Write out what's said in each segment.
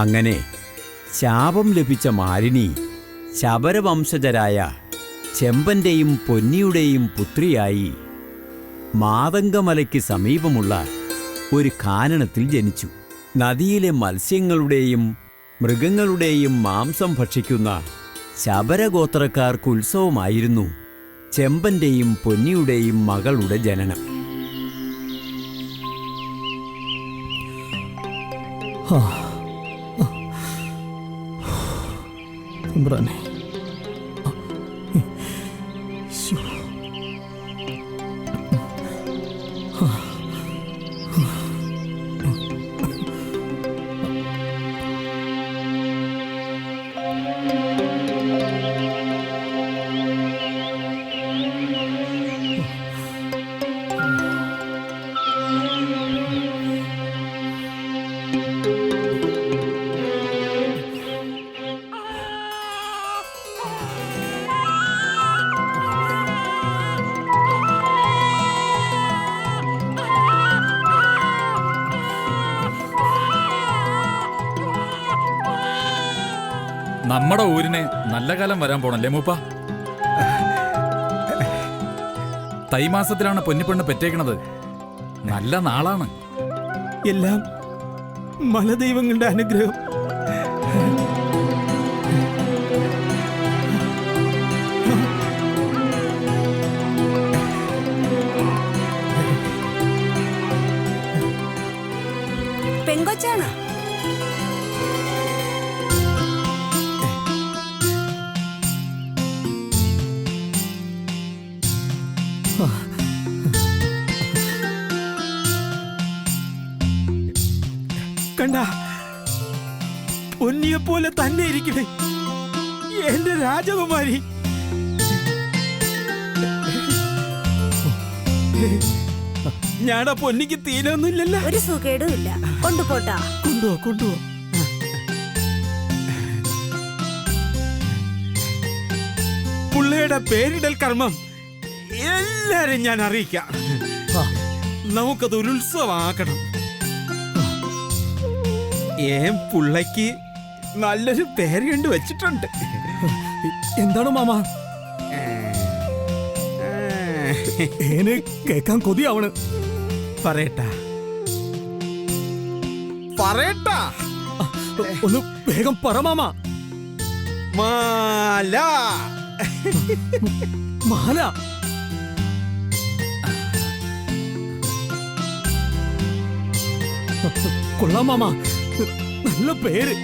അങ്ങനെ ശാപം ലഭിച്ച മാലിനി ശബരവംശജരായ ചെമ്പന്റെയും പൊന്നിയുടെയും പുത്രിയായി മാതംഗമലയ്ക്ക് സമീപമുള്ള ഒരു കാനനത്തിൽ ജനിച്ചു. നദിയിലെ മത്സ്യങ്ങളുടെയും മൃഗങ്ങളുടെയും മാംസം ഭക്ഷിക്കുന്ന ശബരഗോത്രക്കാർക്ക് ഉത്സവമായിരുന്നു ചെമ്പന്റെയും പൊന്നിയുടെയും മകളുടെ ജനനം. നമ്മുടെ ഊരിന് നല്ല കാലം വരാൻ പോണല്ലേ മൂപ്പ? തൈമാസത്തിലാണ് പൊന്നിപ്പെണ്ണ് പെറ്റേക്കണത്. നല്ല നാളാണ്. എല്ലാം മലദൈവങ്ങളുടെ അനുഗ്രഹം. പെങ്കൊച്ചാണ്. കണ്ട, പൊന്നിയെ പോലെ തന്നെ ഇരിക്കണേ എന്റെ രാജകുമാരി. ഞാനാ പൊന്നിക്ക് തീരൊന്നുമില്ലല്ലോ. ഒരു സുഖേടും ഇല്ല. കൊണ്ടുപോട്ടാ. കൊണ്ടുപോ. പുള്ളിയുടെ പേരിടൽ കർമ്മം എല്ലാരും ഞാൻ അറിയിക്കാം. നമുക്കത് ഒരു ഉത്സവമാക്കണം. പുള്ളയ്ക്ക് നല്ലൊരു പേര് കണ്ടു വെച്ചിട്ടുണ്ട്. എന്താണ് മാമ? കേക്കാൻ കൊതിയാവണ്. പറയട്ടാ ഒന്ന് വേഗം പറ മാമ. മാല. മാല? കൊള്ളാം മാമ, നല്ല പേര്.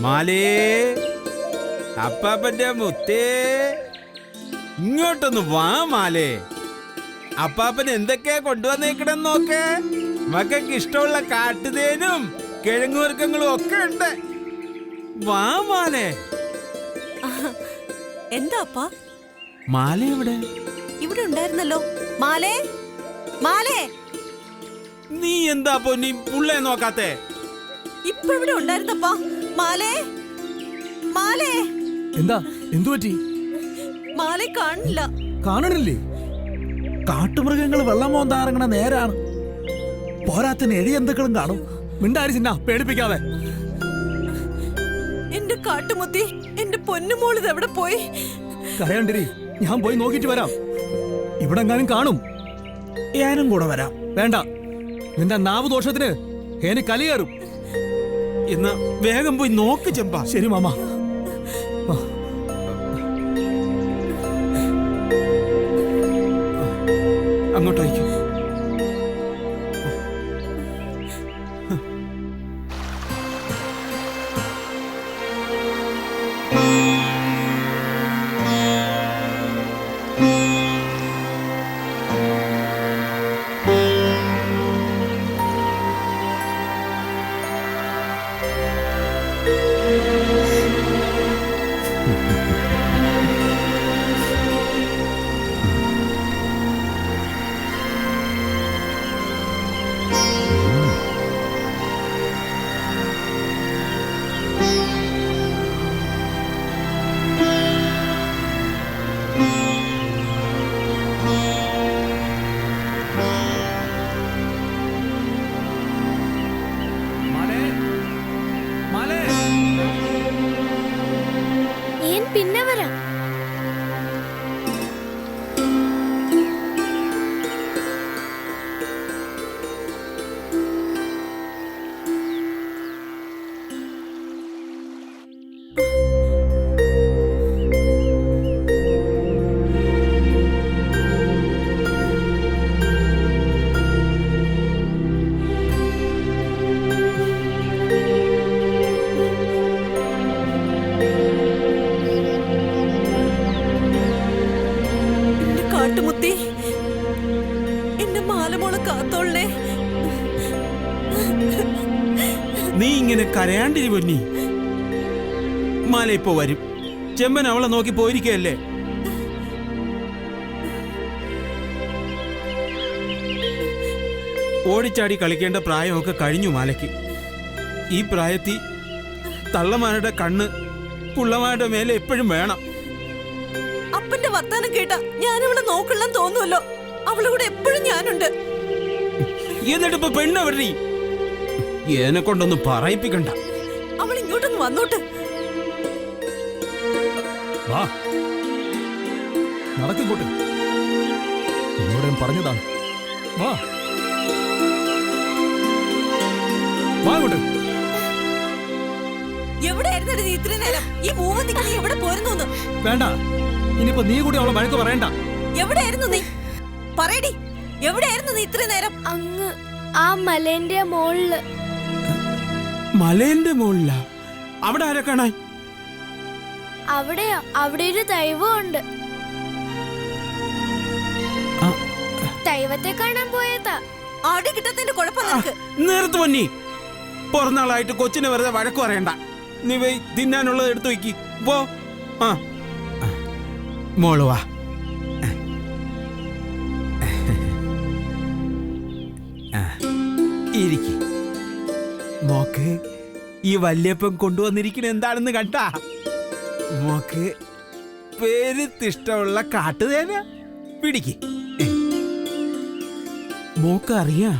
മാലേ, അപ്പാപ്പന്റെ മുത്തേ, ഇങ്ങോട്ടൊന്ന് വാ മാലേ. അപ്പാപ്പൻ എന്തൊക്കെയാ കൊണ്ടുവന്നേക്കണെന്ന് നോക്ക്. മക്കൾക്ക് ഇഷ്ടമുള്ള കാട്ടുതേനും കിഴങ്ങുവർഗ്ഗങ്ങളും ഒക്കെ ഉണ്ട്. വാ മാലേ. എന്താ അപ്പാ? മാല എവിടെ? ഇവിടെ ഉണ്ടായിരുന്നല്ലോ. മാലേ, മാലേ, നീ എന്താ പൊന്നി പുള്ളേ നോക്കാത്തെ? ഇപ്പൊ ഇവിടെ ഉണ്ടായിരുന്നപ്പാ. മാലേ, മാലേ, എന്താ എന്തു പറ്റി? മാലേ കാണില്ല. കാണണില്ലേ? കാട്ടുമൃഗങ്ങൾ വെള്ളം മോന്താറങ്ങണ നേരാണ്. പോരാത്തിന് എഴിയന്തുക്കളും കാണും. മിണ്ടാരി ചിന്ന പേടിപ്പിക്കാതെ. എന്റെ കാട്ടുമുത്തി, എന്റെ പൊന്നുമോളിത് എവിടെ പോയി? കരയണ്ടിരി, ഞാൻ പോയി നോക്കിട്ട് വരാം. ഇവിടെ എങ്ങാനും കാണും. ഞാനും കൂടെ വരാം. വേണ്ട, നിന്റെ നാവ് ദോഷത്തിന് ഏന് കലിയേറും. എന്നാ വേഗം പോയി നോക്ക് ചെമ്പാ. ശരി മാമ. അങ്ങോട്ട് വയ്ക്കും. പിന്നെ വരാം. കാട്ടുമുത്തി, എന്റെ മാലമോളെ കാത്തോളേ. നീ ഇങ്ങനെ കരയാണ്ടിരി പൊന്നി. മാല ഇപ്പൊ വരും. ചെമ്പൻ അവളെ നോക്കി പോയിരിക്കല്ലേ. ഓടിച്ചാടി കളിക്കേണ്ട പ്രായമൊക്കെ കഴിഞ്ഞു മാലയ്ക്ക്. ഈ പ്രായത്തിൽ തള്ളമാരുടെ കണ്ണ് പുള്ളമാരുടെ മേലെ എപ്പോഴും വേണം. അപ്പന്റെ വർത്താനം കേട്ടാ ഞാൻ അവളെ നോക്കില്ലെന്ന് തോന്നുമല്ലോ. അവളെ കൂടെ എപ്പോഴും ഞാനുണ്ട്. എന്നിട്ടിപ്പോ പെണ്ണെവരീ എന്നെ കൊണ്ടൊന്നും പറയിപ്പിക്കണ്ട. അവൾ ഇങ്ങോട്ടൊന്ന് വന്നോട്ട്. വാ, നടക്കിങ്ങോട്ട്. നിന്നോട് ഞാൻ പറഞ്ഞതാണ്. വാ, വാ ഇങ്ങോട്ട്. എവിടെയായിരുന്നു നീ ഇത്രയും നേരം? ഈ മൂവത്തിക്ക് നീ എവിടെ പോരുന്നു? വേണ്ട, ഇനിയിപ്പോ നീ കൂടി അവളെ വഴക്ക് പറയണ്ട. എവിടെയായിരുന്നു നീ? പറയടി, എവിടെയായിരുന്നു നീ ഇത്രയും നേരം? അങ്ങ് ആ മലേന്റെ മോളില്. മലേന്റെ മുകളിലാ? അവിടെ ആരെ കാണാൻ? അവിടെ ഒരു ദൈവമുണ്ട്. ദൈവത്തെ കാണാൻ പോയതാ. ആടി കിട്ടത്തിന്റെ കുഴപ്പം നിനക്ക്. നേരത്തെ പൊന്നി, പിറന്നാളായിട്ട് കൊച്ചിനെ വെറുതെ വഴക്ക് പറയണ്ട. നീ പോയി തിന്നാനുള്ളത് എടുത്തു വെക്കി പോ. ആ മോള് വാ. ഇരിക്ക്. മോക്ക് ഈ വല്യപ്പൻ കൊണ്ടുവന്നിരിക്കണ എന്താണെന്ന് കണ്ടാ? മോക്ക് പേരിത്തിഷ്ടമുള്ള കാട്ടുതേന പിടിക്ക്. മോക്കറിയാ,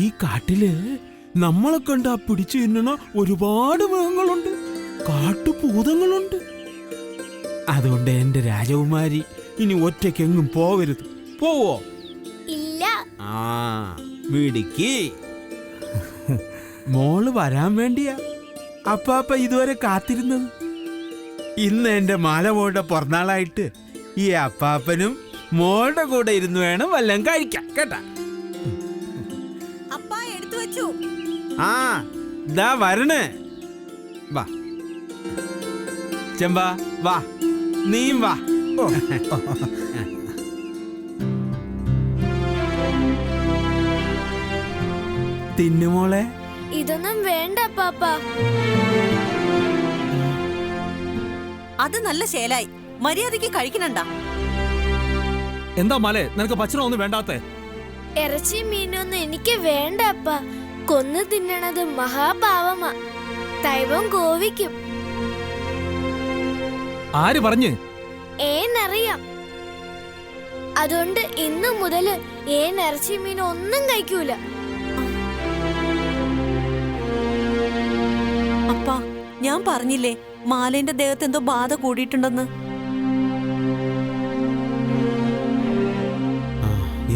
ഈ കാട്ടില് നമ്മളെ കണ്ടാ പിടിച്ചു തിന്നണ ഒരുപാട് മൃഗങ്ങളുണ്ട്, കാട്ടുഭൂതങ്ങളുണ്ട്. അതുകൊണ്ട് എന്റെ രാജകുമാരി ഇനി ഒറ്റയ്ക്കെങ്ങും പോവരുത്. പോവോ? ഇല്ല. ആ മിടുക്കി. മോള് വരാൻ വേണ്ടിയാ അപ്പാപ്പ ഇതുവരെ കാത്തിരുന്നത്. ഇന്ന് എന്റെ മാലമോളുടെ പിറന്നാളായിട്ട് ഈ അപ്പാപ്പനും മോളുടെ കൂടെ ഇരുന്ന് വേണം വല്ലതും കഴിക്കാൻ, കേട്ടാ? അപ്പാ എടുത്തു വെച്ചു. ആ ദാ വരണേ. വാ ചെമ്പാ, വാ നീയും വാ. തിന്നുമോളെ. ഇതൊന്നും വേണ്ട അപ്പാപ്പ. അത് നല്ല ശേലായി. മര്യാദയ്ക്ക് കഴിക്കണണ്ട. എന്താ മലേ, നിനക്ക് ഭക്ഷണം ഒന്നും വേണ്ടാത്തേ? ഇറച്ചി മീനൊന്നും എനിക്ക് വേണ്ട അപ്പ. കൊന്നു തിന്നണത് മഹാപാവമാ. ദൈവം കോപിക്കും. ആര് പറഞ്ഞ്? ഏനറിയാം. അതുകൊണ്ട് ഇന്നു മുതല് ഏൻ ഇറച്ചി മീൻ ഒന്നും കഴിക്കൂല. അപ്പാ, ഞാൻ പറഞ്ഞില്ലേ മാലേന്റെ ദേഹത്ത് എന്തോ ബാധ കൂടിയിട്ടുണ്ടെന്ന്.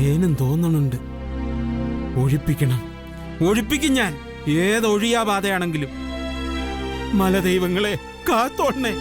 ഏനും തോന്നണുണ്ട്. ഒഴിപ്പിക്കും ഞാൻ. ഏതൊഴിയാ ബാധയാണെങ്കിലും. മലദൈവങ്ങളെ കാത്തോണേ.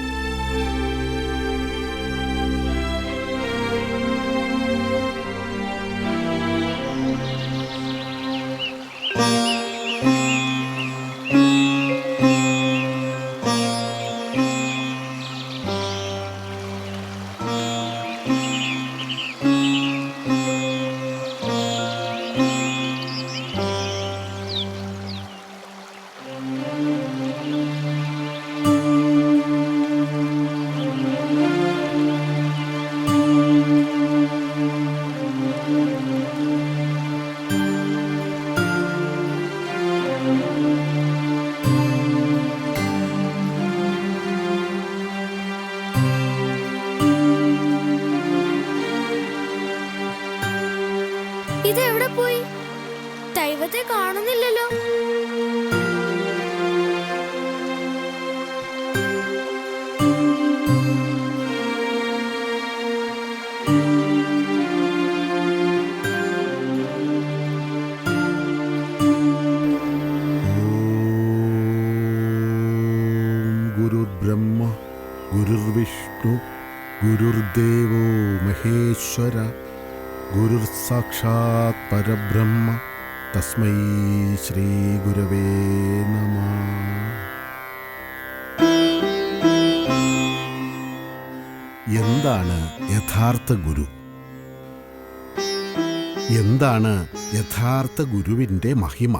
ഇതെവിടെ പോയി? ദൈവത്തെ കാണുന്നില്ലല്ലോ. ഗുരുർബ്രഹ്മ ഗുരുർവിഷ്ണു ഗുരുർദേവോ മഹേശ്വര ഗുരുർ സാക്ഷാത് പരബ്രഹ്മ തസ്മൈ ശ്രീ ഗുരവേ നമഃ. എന്താണ് യഥാർത്ഥ ഗുരു? എന്താണ് യഥാർത്ഥ ഗുരുവിൻ്റെ മഹിമ?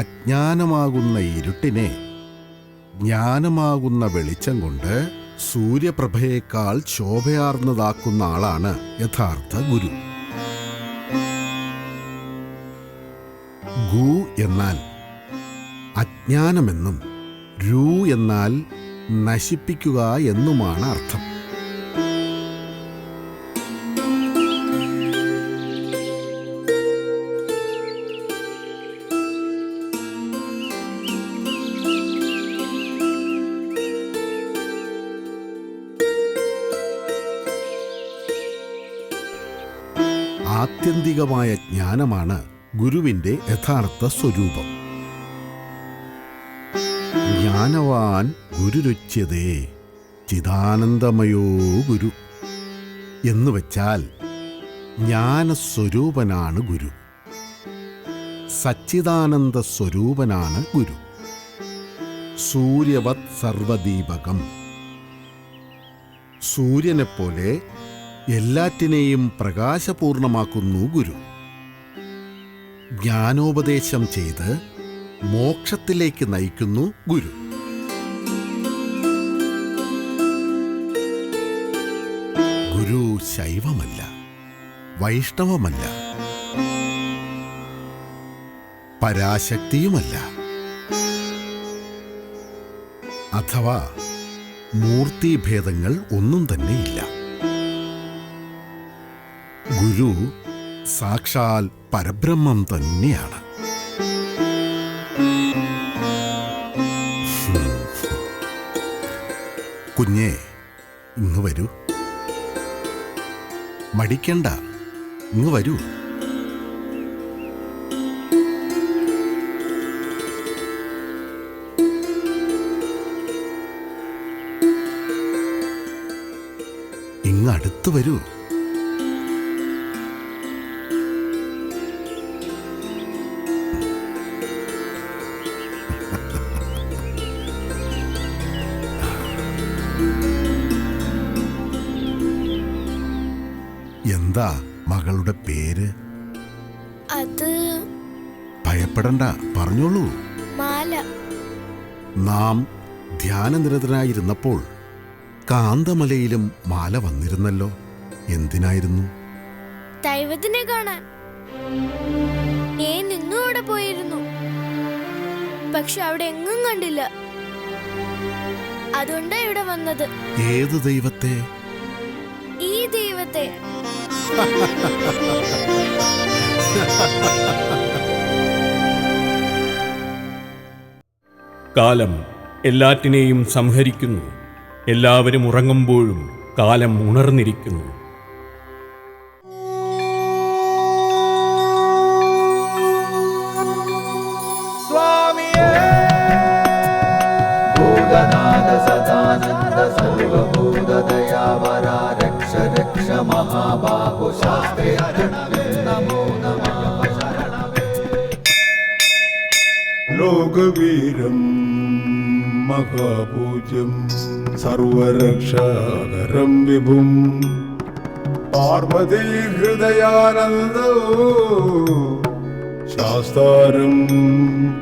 അജ്ഞാനമാകുന്ന ഇരുട്ടിനെ ജ്ഞാനമാകുന്ന വെളിച്ചം കൊണ്ട് സൂര്യപ്രഭയേക്കാൾ ശോഭയാർന്നതാക്കുന്ന ആളാണ് യഥാർത്ഥ ഗുരു. ഗു എന്നാൽ അജ്ഞാനമെന്നും രു എന്നാൽ നശിപ്പിക്കുക എന്നുമാണ് അർത്ഥം. ആത്യന്തികമായ ജ്ഞാനമാണ് ഗുരുവിൻ്റെ യഥാർത്ഥ സ്വരൂപം. ജ്ഞാനവാൻ ഗുരുരുച്യതേ ചിദാനന്ദമയോ ഗുരു എന്ന് വച്ചാൽ ജ്ഞാനസ്വരൂപനാണ് ഗുരു. സച്ചിദാനന്ദ സ്വരൂപനാണ് ഗുരു. സൂര്യവത് സർവദീപകം. സൂര്യനെപ്പോലെ എല്ലാറ്റിനെയും പ്രകാശപൂർണമാക്കുന്നു ഗുരു. ജ്ഞാനോപദേശം ചെയ്ത് മോക്ഷത്തിലേക്ക് നയിക്കുന്നു ഗുരു. ഗുരു ശൈവമല്ല, വൈഷ്ണവമല്ല, പരാശക്തിയുമല്ല, അഥവാ മൂർത്തിഭേദങ്ങൾ ഒന്നും തന്നെയില്ല. ഗുരു സാക്ഷാൽ പരബ്രഹ്മം തന്നെയാണ്. കുഞ്ഞേ, ഇങ്ങ് വരൂ. മടിക്കണ്ട, ഇങ്ങ് വരൂ. ഇങ്ങ് അടുത്ത് വരൂ. എന്താ മകളുടെ പേര്? അത് ഭയപ്പെടണ്ട, പറഞ്ഞോളൂ. മാല. നാം ധ്യാനനിരതനായിരുന്നപ്പോൾ കാന്തമലയിലും മാല വന്നിരുന്നല്ലോ. എന്തിനായിരുന്നു? ദൈവത്തിനെ കാണാൻ. ഞാൻ നിന്നും അവിടെ പോയിരുന്നു, പക്ഷെ അവിടെ എങ്ങും കണ്ടില്ല. അതുകൊണ്ടാ ഇവിടെ വന്നത്. ഏത് ദൈവത്തെ? ഈ ദൈവത്തെ. കാലം എല്ലാറ്റിനെയും സംഹരിക്കുന്നു. എല്ലാവരും ഉറങ്ങുമ്പോഴും കാലം ഉണർന്നിരിക്കുന്നു. ലോകവീരം മഹാപൂജ്യം സർവരക്ഷാകരം വിഭും പാർവതീ ഹൃദയാനന്ദോ ശാസ്താരം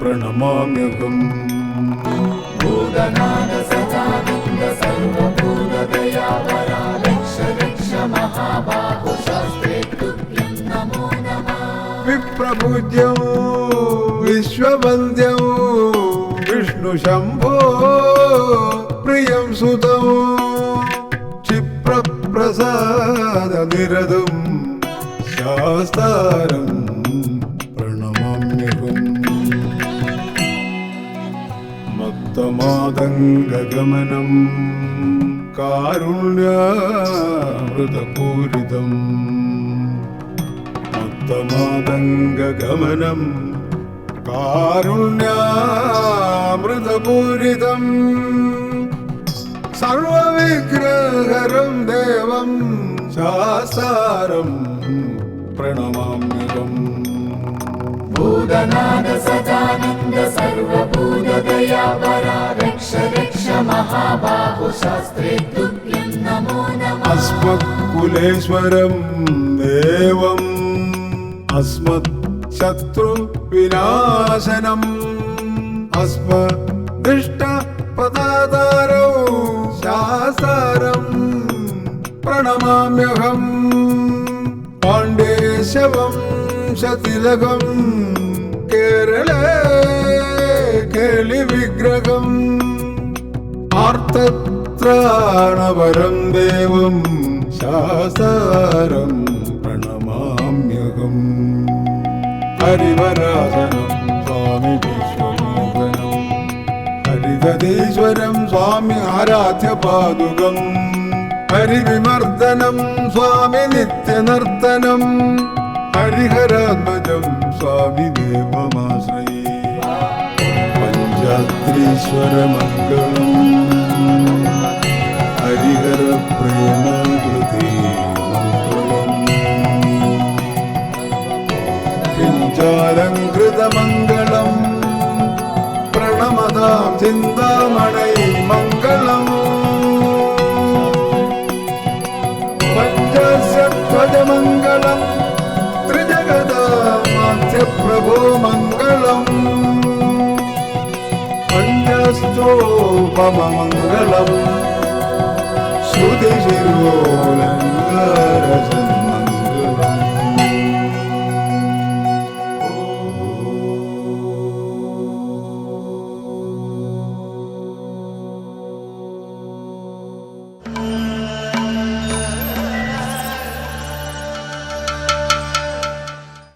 പ്രണമാമ്യഹം. വിപ്രപൂജ്യം വിശ്വവന്ദ്യം വിഷ്ണു ശംഭോ പ്രിയം സുതം ക്ഷിപ്രപ്രസാദ നിരതം ശാസ്താരം പ്രണമാമ്യഹം. മത്തമാതംഗഗമനം കാരുണ്യാമൃതപൂരിതം മത്തമാതംഗഗമനം കാരുണ്യാമൃതപൂരിതം സർവവിഗ്രഹരം ദേവം ശാസ്താരം പ്രണമാമ്യഹം. ഭൂതനാഥ സദാനന്ദ സർവഭൂതദയാവര രക്ഷ രക്ഷ മഹാബാഹു ശാസ്ത്രേ തുഭ്യം നമോ നമഃ. അസ്മത്കുലേശ്വരം ദേവം അസ്മത് ശത്രു വിനാശനം അസ്മദിഷ്ട പദാതാരോ ശാസ്താരം പ്രണമാമ്യഹം. പാണ്ഡേശവം ശതിലകം കേരളേ കേളി വിഗ്രഹം ആർത്തത്രാണവരം ദേവം ശാസ്താരം പ്രണമാമ്യഹം. ഹരിവരാസനം സ്വാമി വിശ്വമോഹനം ഹരിതീശ്വരം സ്വാമി ആരാധ്യ പാദുകം ഹരിവിമർദ്ദനം സ്വാമി നിത്യനർത്തനം ഹരിഹരാത്മജം സ്വാമി ദേവമാശ്രയേ. പഞ്ചാത്രീശ്വരമംഗളം ഹരിഹര പ്രേമാകൃതി മംഗളം പിഞ്ചാലങ്കൃതമംഗളം പ്രണമതാം ചിന്താമണൈ മംഗളം. പഞ്ചസ്യധ്വജമംഗളം ത്രിജഗദാമാധ്യപ്രഭോ മംഗളം പഞ്ചസ്തോപമംഗളം ശ്രുതിശിരോലങ്കാരസന്മംഗളം.